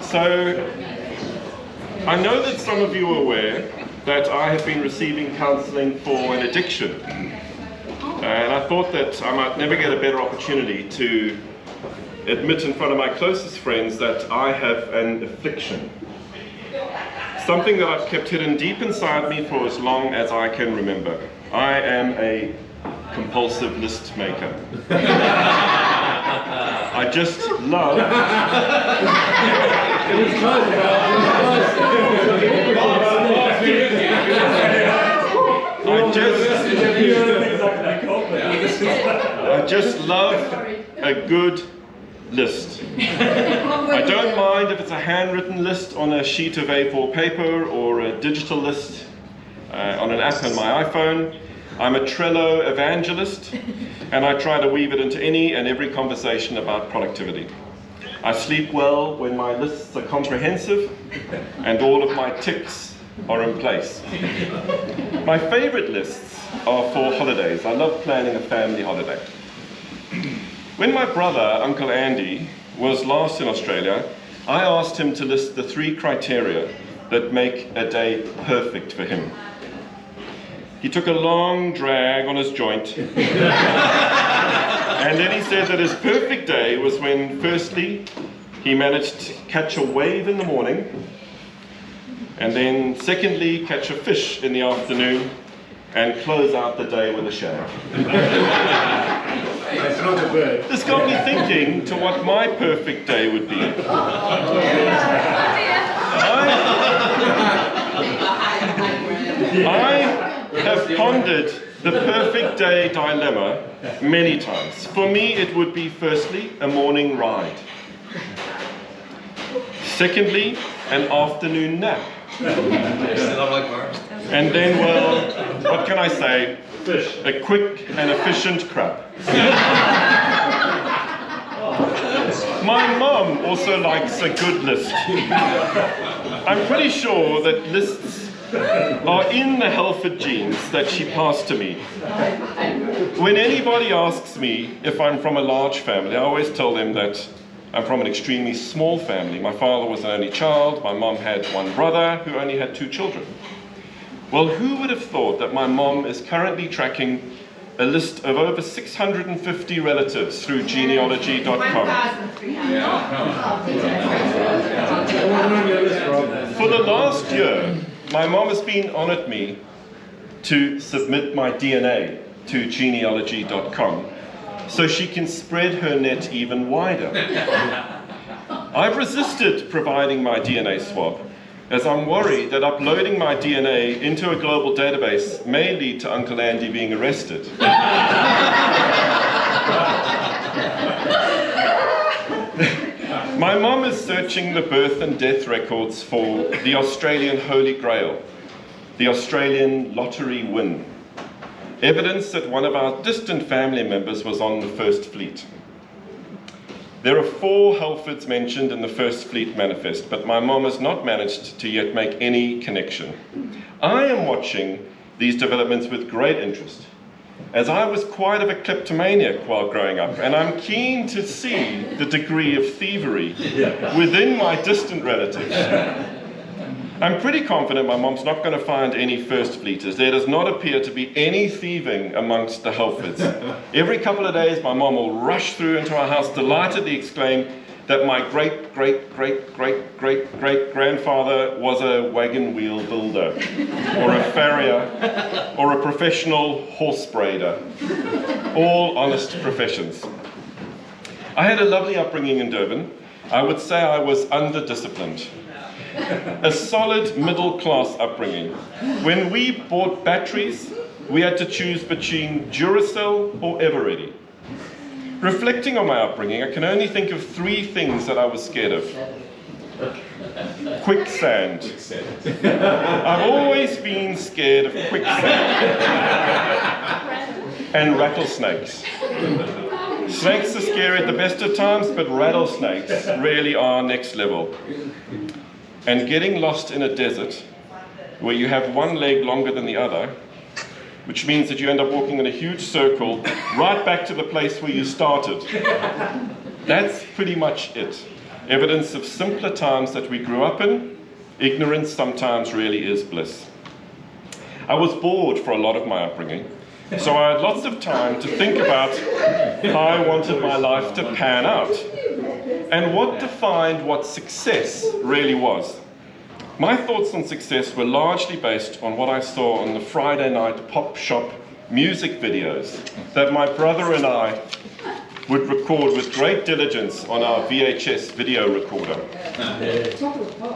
So, I know that some of you are aware that I have been receiving counseling for an addiction. And I thought that I might never get a better opportunity to admit in front of my closest friends that I have an affliction. Something that I've kept hidden deep inside me for as long as I can remember. I am a compulsive list maker. I just love... I just love a good list. I don't mind if it's a handwritten list on a sheet of A4 paper or a digital list on an app on my iPhone. I'm a Trello evangelist, and I try to weave it into any and every conversation about productivity. I sleep well when my lists are comprehensive and all of my ticks are in place. My favorite lists are for holidays. I love planning a family holiday. When my brother, Uncle Andy, was last in Australia, I asked him to list the 3 criteria that make a day perfect for him. He took a long drag on his joint, and then he said that his perfect day was when, firstly, he managed to catch a wave in the morning, and then, secondly, catch a fish in the afternoon, and close out the day with a shave. That's not a bird. This got me thinking to what my perfect day would be. I have pondered the perfect day dilemma many times. For me, it would be, firstly, a morning ride. Secondly, an afternoon nap. And then, well, what can I say? A quick and efficient crap. My mum also likes a good list. I'm pretty sure that lists are in the Halford genes that she passed to me. When anybody asks me if I'm from a large family, I always tell them that I'm from an extremely small family. My father was an only child, my mom had one brother who only had 2 children. Well, who would have thought that my mom is currently tracking a list of over 650 relatives through genealogy.com. For the last year, my mom has been on at me to submit my DNA to genealogy.com so she can spread her net even wider. I've resisted providing my DNA swab, as I'm worried that uploading my DNA into a global database may lead to Uncle Andy being arrested. My mom is searching the birth and death records for the Australian Holy Grail, the Australian lottery win. Evidence that one of our distant family members was on the First Fleet. There are 4 Halfords mentioned in the First Fleet manifest, but my mom has not managed to yet make any connection. I am watching these developments with great interest, as I was quite of a kleptomaniac while growing up, and I'm keen to see the degree of thievery within my distant relatives. I'm pretty confident my mom's not going to find any First Fleeters. There does not appear to be any thieving amongst the Halfords. Every couple of days, my mom will rush through into our house, delightedly exclaim that my great-great-great-great-great-grandfather was a wagon wheel builder, or a farrier, or a professional horse braider. All honest professions. I had a lovely upbringing in Durban. I would say I was under-disciplined. A solid middle-class upbringing. When we bought batteries, we had to choose between Duracell or Eveready. Reflecting on my upbringing, I can only think of 3 things that I was scared of. Quicksand. I've always been scared of quicksand. And rattlesnakes. Snakes are scary at the best of times, but rattlesnakes really are next level. And getting lost in a desert where you have one leg longer than the other, which means that you end up walking in a huge circle right back to the place where you started. That's pretty much it. evidence of simpler times that we grew up in. Ignorance sometimes really is bliss. I was bored for a lot of my upbringing, so I had lots of time to think about how I wanted my life to pan out and what defined what success really was. My thoughts on success were largely based on what I saw on the Friday night pop shop music videos that my brother and I would record with great diligence on our VHS video recorder.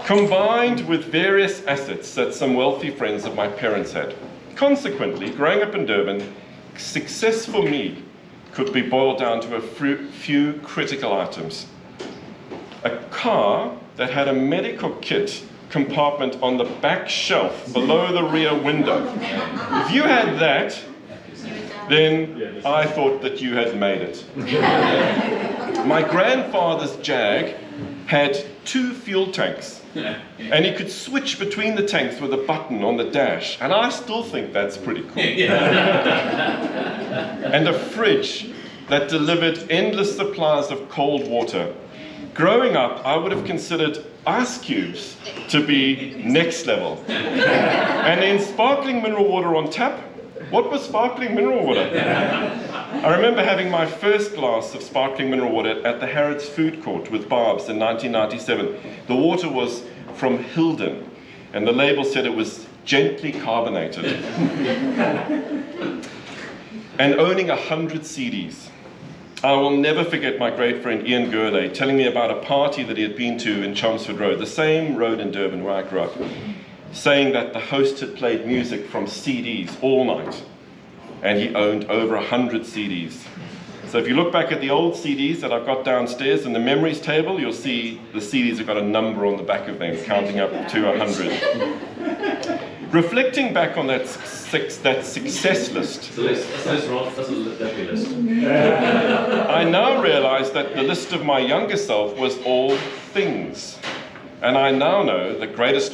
Combined with various assets that some wealthy friends of my parents had. Consequently, growing up in Durban, success for me could be boiled down to a few critical items. A car that had a medical kit compartment on the back shelf below the rear window. If you had that, then I thought that you had made it. My grandfather's Jag had 2 fuel tanks, and he could switch between the tanks with a button on the dash, and I still think that's pretty cool. And a fridge that delivered endless supplies of cold water. Growing up, I would have considered ice cubes to be next level. And then sparkling mineral water on tap. What was sparkling mineral water? I remember having my first glass of sparkling mineral water at the Harrods Food Court with Barb's in 1997. The water was from Hilden, and the label said it was gently carbonated. And owning 100 CDs. I will never forget my great friend Ian Gurley telling me about a party that he had been to in Chelmsford Road, the same road in Durban where I grew up, saying that the host had played music from CDs all night, and he owned over 100 CDs. So if you look back at the old CDs that I've got downstairs in the memories table, you'll see the CDs have got a number on the back of them, counting up to 100. Reflecting back on that success list, I now realize that the list of my younger self was all things. And I now know the greatest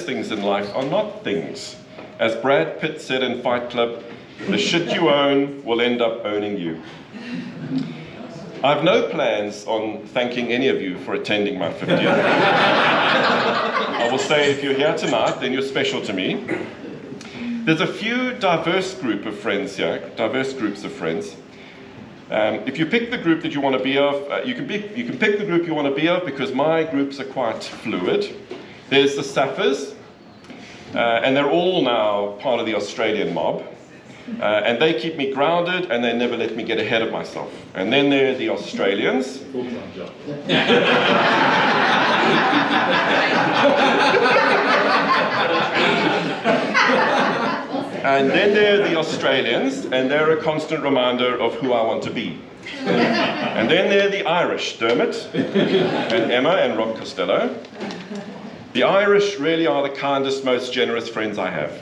things in life are not things. As Brad Pitt said in Fight Club, the shit you own will end up owning you. I've no plans on thanking any of you for attending my 50th. I will say if you're here tonight, then you're special to me. There's a few diverse groups of friends here. If you pick the group that you want to be of, you can pick the group you want to be of because my groups are quite fluid. There's the Sappers, and they're all now part of the Australian mob. And they keep me grounded and they never let me get ahead of myself. And then there are the Australians. Full-time job. And then there are the Australians, and they're a constant reminder of who I want to be. And then there are the Irish, Dermot, and Emma, and Rob Costello. The Irish really are the kindest, most generous friends I have.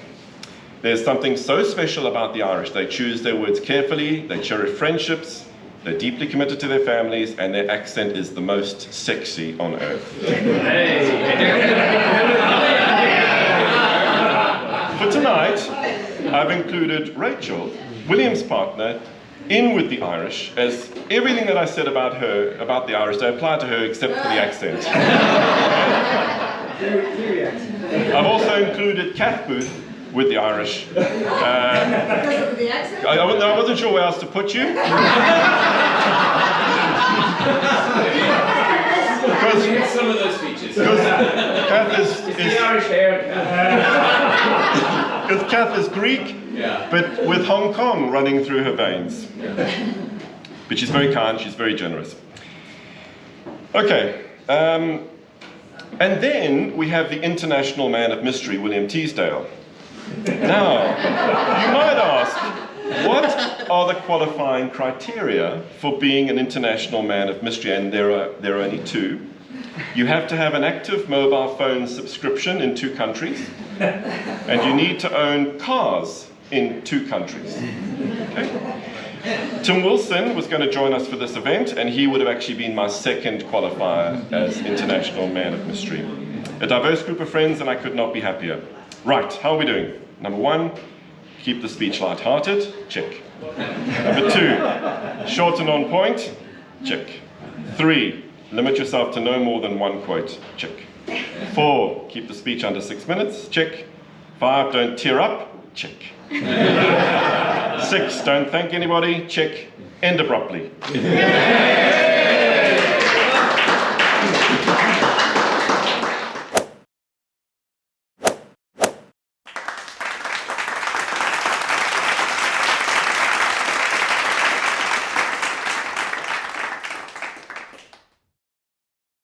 There's something so special about the Irish. They choose their words carefully, they cherish friendships, they're deeply committed to their families, and their accent is the most sexy on earth. For tonight, I've included Rachel, William's partner, in with the Irish, as everything that I said about her, about the Irish, they apply to her except for the accent. I've also included Kath Booth with the Irish. I wasn't sure where else to put you. Because some of those features. Kath is the Irish hair. Because Kath is Greek, yeah, but with Hong Kong running through her veins. Yeah. But she's very kind, she's very generous. Okay, and then we have the international man of mystery, William Teasdale. Now, you might ask, what are the qualifying criteria for being an international man of mystery? And there are only two. You have to have an active mobile phone subscription in 2 countries, and you need to own cars in 2 countries. Okay? Tim Wilson was going to join us for this event, and he would have actually been my second qualifier as International Man of Mystery. A diverse group of friends, and I could not be happier. Right, how are we doing? Number 1, keep the speech light-hearted, check. Number 2, short and on point, check. 3, Limit yourself to no more than one quote. Check. 4, keep the speech under 6 minutes. Check. 5, don't tear up. Check. 6, don't thank anybody. Check. End abruptly.